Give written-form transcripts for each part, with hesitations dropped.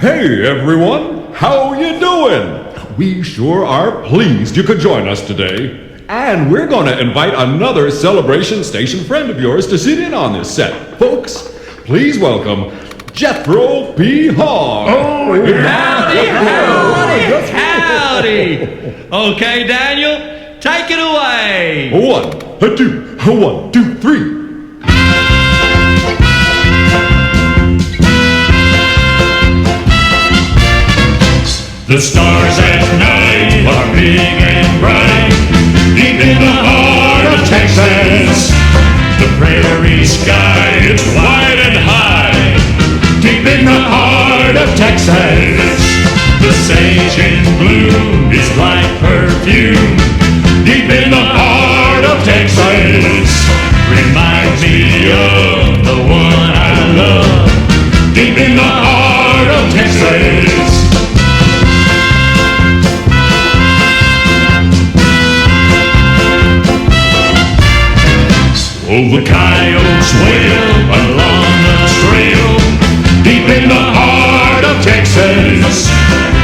Hey everyone, how you doing? We sure are pleased you could join us today. And we're going to invite another Celebration Station friend of yours to sit in on this set. Folks, please welcome Jethro P. Hogg. Oh, howdy. Okay, Daniel, take it away. 1, 2, 3. The stars at night are big and bright, deep in the heart of Texas. The prairie sky is wide and high, deep in the heart of Texas. The sage in bloom is like perfume, deep in the heart of Texas. Reminds me of the one I love, deep in the heart of Texas. Oh, the coyotes wail along the trail, deep in the heart of Texas.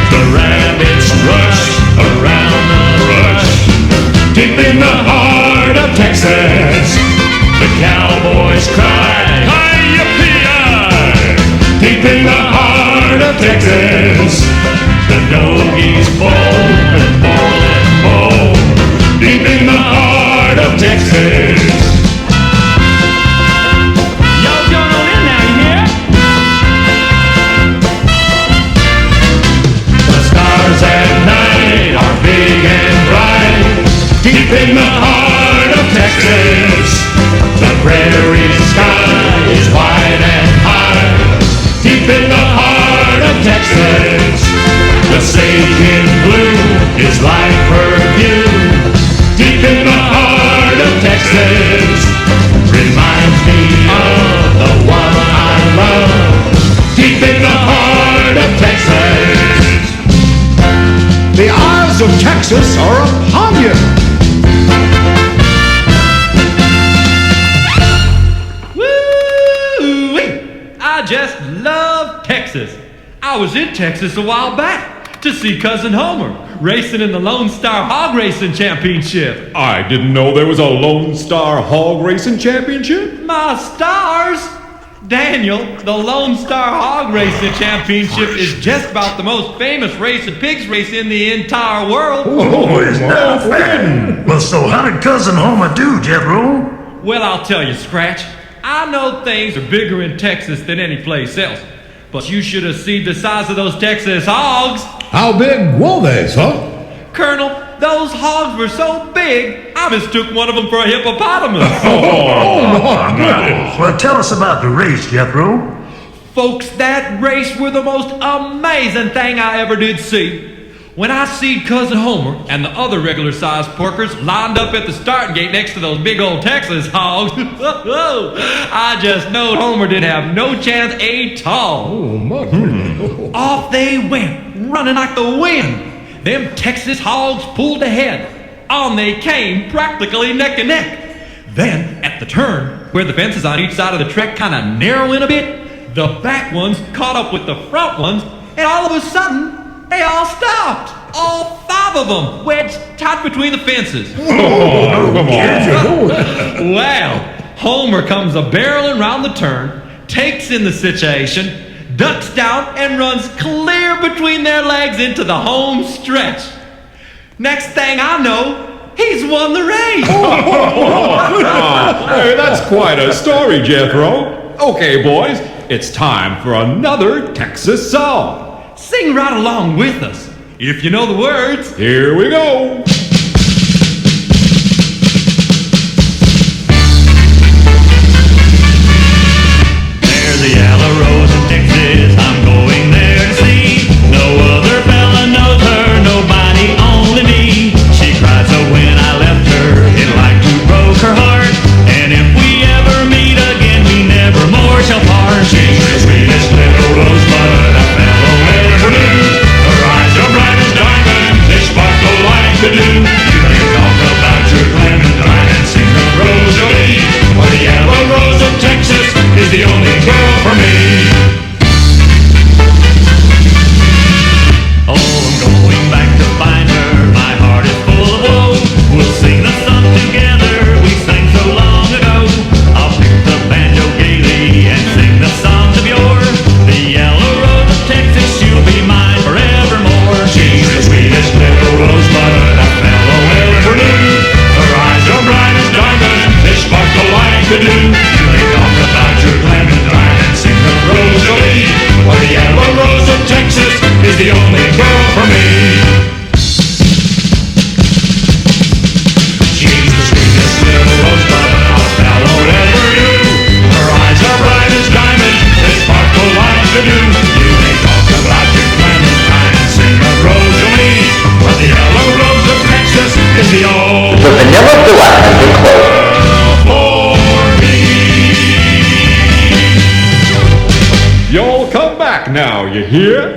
The rabbits rush around the brush, deep in the heart of Texas. The cowboys cry, hi-yi-pee-yi, deep in the heart of Texas. The doggies bowl and bowl and bowl, deep in the heart of Texas. Deep in the heart of Texas, the prairie sky is wide and high. Deep in the heart of Texas, the sage in bloom is like perfume. Deep in the heart of Texas, reminds me of the one I love. Deep in the heart of Texas. The eyes of Texas are upon you. I just love Texas. I was in Texas a while back to see Cousin Homer racing in the Lone Star Hog Racing Championship. I didn't know there was a Lone Star Hog Racing Championship. My stars! Daniel, the Lone Star Hog Racing Championship is just about the most famous race of pigs race in the entire world. Oh, it's not fair. Well, so how did Cousin Homer do, Jethro? Well, I'll tell you, Scratch. I know things are bigger in Texas than any place else, but you should have seen the size of those Texas hogs. How big were they, sir? Colonel, those hogs were so big, I mistook one of them for a hippopotamus. My goodness. Well, tell us about the race, Jethro. Folks, that race were the most amazing thing I ever did see. When I see Cousin Homer and the other regular-sized porkers lined up at the starting gate next to those big old Texas hogs, I just know Homer didn't have no chance at all. Off they went, running like the wind. Them Texas hogs pulled ahead. On they came, practically neck and neck. Then, at the turn, where the fences on each side of the track kind of narrow in a bit, the back ones caught up with the front ones, and all of a sudden, they all stopped. All 5 of them, wedged tight between the fences. Well, Homer comes a-barreling round the turn, takes in the situation, ducks down, and runs clear between their legs into the home stretch. Next thing I know, he's won the race. Hey, that's quite a story, Jethro. Okay, boys, it's time for another Texas song. Sing right along with us, if you know the words. Here we go. There's a yellow rose in Texas, I'm going there to see. No other fella knows her, nobody, only me. She cried so when I left her, it like to broke her heart. And if we ever meet again, we never more shall part. She's the sweetest little rosebud a fellow ever knew. Her eyes are bright as diamonds, they sparkle like the dew. back now, you hear?